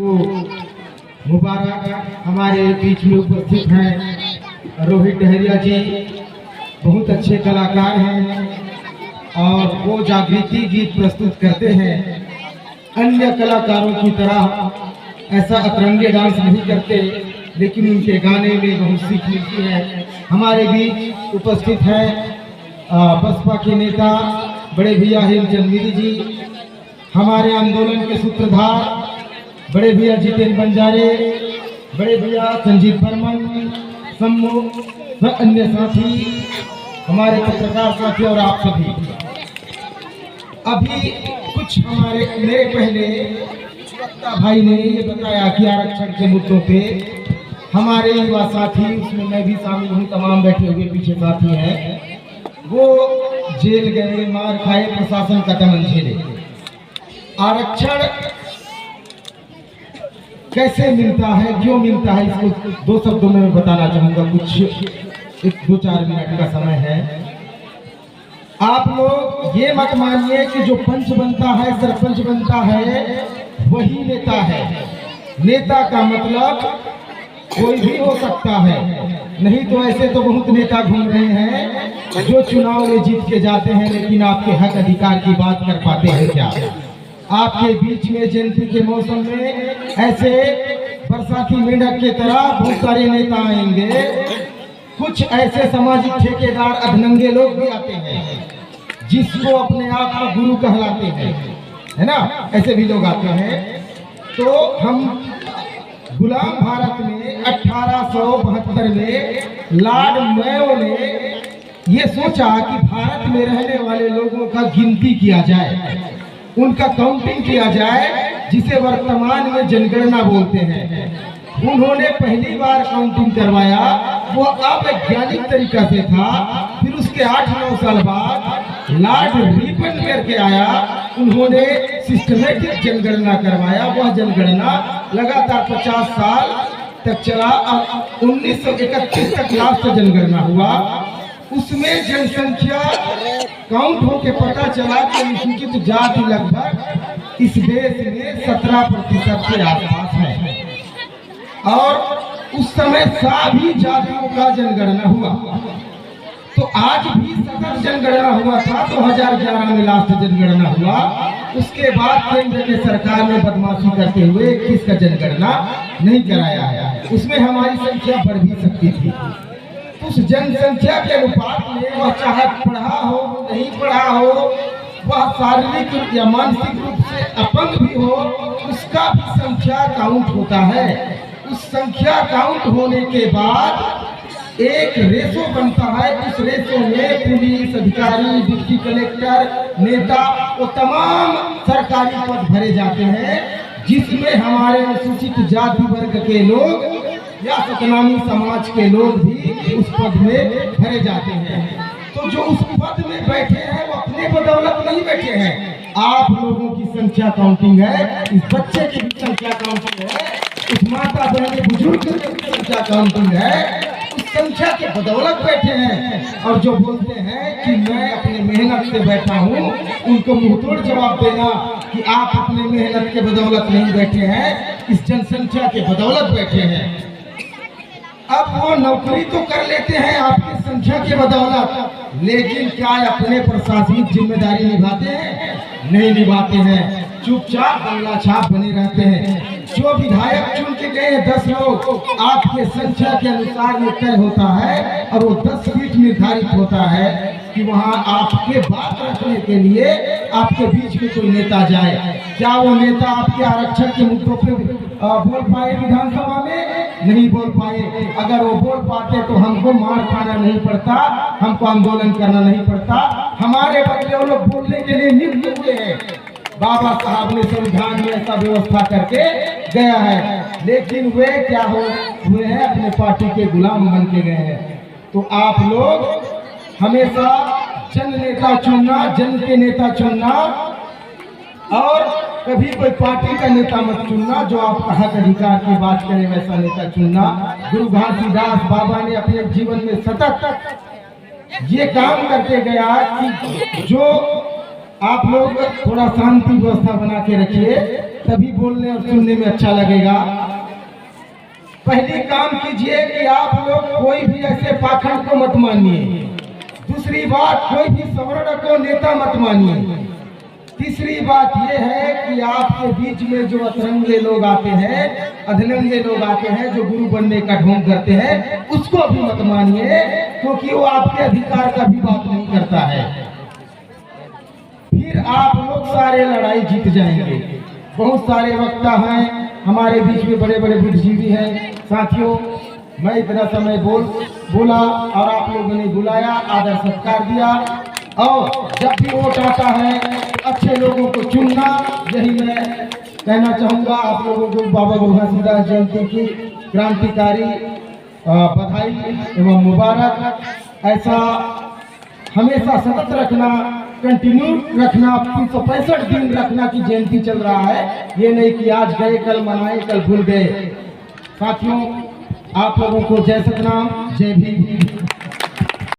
को मुबारक। हमारे बीच में उपस्थित हैं रोहित डहरिया जी, बहुत अच्छे कलाकार हैं और वो जागृति गीत प्रस्तुत करते हैं। अन्य कलाकारों की तरह ऐसा अतरंगे डांस नहीं करते, लेकिन उनके गाने में बहुत सीख मिलती है। हमारे बीच उपस्थित हैं बसपा के नेता बड़े भैया हेमचंद मीरी जी, हमारे आंदोलन के सूत्रधार बड़े भैया जितेंद्र बंजारे, बड़े भैया संजीत बर्मन, सम्मू अन्य साथी, हमारे पत्रकार साथी और आप सभी। अभी कुछ मेरे पहले भाई ने ये बताया कि आरक्षण के मुद्दों पे हमारे युवा साथी, उसमें मैं भी शामिल हूँ, तमाम बैठे हुए पीछे साथी हैं, वो जेल गए, मार खाए, प्रशासन का दमन झेले। आरक्षण कैसे मिलता है, क्यों मिलता है, इसको दो शब्दों में मैं बताना चाहूंगा। कुछ 2-4 मिनट का समय है। आप लोग ये मत मानिए कि जो पंच बनता है, सरपंच बनता है, वही नेता है। नेता का मतलब कोई भी हो सकता है, नहीं तो ऐसे तो बहुत नेता घूम रहे हैं जो चुनाव में जीत के जाते हैं, लेकिन आपके हक अधिकार की बात कर पाते हैं क्या? आपके बीच में जयंती के मौसम में ऐसे बरसाती मेंढक के तरह बहुत सारे नेता आएंगे। कुछ ऐसे सामाजिक ठेकेदार अधनंगे लोग भी आते हैं जिसको अपने आप को गुरु कहलाते हैं, है ना? ऐसे भी लोग आते हैं। तो हम गुलाम भारत में 1872 में लॉर्ड मेयो ने ये सोचा कि भारत में रहने वाले लोगों का गिनती किया जाए, उनका काउंटिंग किया जाए, जिसे वर्तमान में जनगणना बोलते हैं। उन्होंने पहली बार काउंटिंग करवाया, वो अवैज्ञानिक तरीका से था। फिर उसके 8-9 साल बाद लॉर्ड रिपन करके आया, उन्होंने सिस्टमेटिक जनगणना करवाया। वह जनगणना लगातार 50 साल तक चला। 1931 तक लास्ट जनगणना हुआ। उसमें जनसंख्या काउंट होके पता चला कि अनुसूचित जाति लगभग इस देश में 17% के आसपास है, और उस समय सभी जातियों का जनगणना हुआ। तो आज भी सतत जनगणना हुआ था, 2011 में लास्ट जनगणना हुआ। उसके बाद केंद्र के सरकार ने बदमाशी करते हुए 21 का जनगणना नहीं कराया है। उसमें हमारी संख्या बढ़ भी सकती थी। उस जनसंख्या के अनुपात में वह चाहे पढ़ा हो, नहीं पढ़ा हो, वह शारीरिक या मानसिक रूप से अपंग भी हो, उसका भी संख्या काउंट होता है। उस संख्या काउंट होने के बाद एक रेशो बनता है। उस रेशो में पुलिस अधिकारी, डिप्टी कलेक्टर, नेता, वो तमाम सरकारी पद भरे जाते हैं, जिसमें हमारे अनुसूचित जाति वर्ग के लोग या सतनामी समाज के लोग भी उस पद में भरे जाते हैं। तो जो उस पद में बैठे हैं वो अपने बदौलत नहीं बैठे हैं। आप लोगों की संख्या काउंटिंग है, इस बच्चे की भी संख्या काउंटिंग है, उस माता बहन बुजुर्ग की संख्या काउंटिंग है। उस संख्या के बदौलत बैठे हैं। और जो बोलते हैं कि मैं अपने मेहनत से बैठा हूँ, उनको मुंहतोड़ जवाब देना कि आप अपने मेहनत के बदौलत नहीं बैठे हैं, इस जनसंख्या के बदौलत बैठे हैं। अब वो नौकरी तो कर लेते हैं आपकी संख्या के बदौलत, लेकिन क्या अपने प्रशासनिक जिम्मेदारी निभाते हैं? नहीं निभाते हैं। चुपचाप बंगला छाप बने रहते हैं। जो विधायक चुन के गए 10 लोग, आपके संख्या के अनुसार ये तय होता है, और वो 10 सीट निर्धारित होता है कि वहाँ आपके बात रखने के लिए आपके बीच में कोई नेता जाए। क्या वो नेता आपके आरक्षण के मुद्दों पे बोल पाए विधानसभा में? नहीं बोल पाए। अगर वो बोल पाते तो हमको मार खाना नहीं पड़ता, हमको आंदोलन करना नहीं पड़ता। हमारे बदले वो लोग बोलने के लिए नियुक्त हुए हैं। बाबा साहब ने संविधान में ऐसा व्यवस्था करके गया है, लेकिन वे क्या हुए हैं? अपने पार्टी के गुलाम बन के गए हैं। तो आप लोग हमेशा जन नेता चुनना, जन के नेता चुनना, और कभी कोई पार्टी का नेता मत चुनना जो आपका हक अधिकार की बात करे, वैसा नेता चुनना। गुरु घासीदास बाबा ने अपने जीवन में सतत ये काम करते गया कि जो आप लोग थोड़ा शांति व्यवस्था बना के रखिए, तभी बोलने और सुनने में अच्छा लगेगा। पहली काम कीजिए कि आप लोग कोई भी ऐसे पाखंड को मत मानिए। दूसरी बात, कोई भी सवर्ण को नेता मत मानिए। तीसरी बात यह है कि आपके बीच में जो अतरंगे लोग आते हैं, अधरंगे लोग आते हैं, जो गुरु बनने का ढोंग करते हैं, उसको भी मत मानिए, क्योंकि वो आपके अधिकार का भी बात नहीं करता है। फिर आप लोग सारे लड़ाई जीत जाएंगे। बहुत सारे वक्ता हैं हमारे बीच में, बड़े बड़े बुद्धिजीवी हैं। साथियों, मैं इतना समय बोला और आप लोगों ने बुलाया, आदर सत्कार दिया। और जब भी वोट आता है अच्छे लोगों को चुनना, यही मैं कहना चाहूँगा आप लोगों को। बाबा गुरु घासीदास जयंती की क्रांतिकारी बधाई एवं मुबारक। ऐसा हमेशा सतत रखना, कंटिन्यू रखना, 365 दिन रखना की जयंती चल रहा है। ये नहीं कि आज गए कल मनाए, कल भूल गए। साथियों, आप लोगों को जय सतनाम, जय भीम।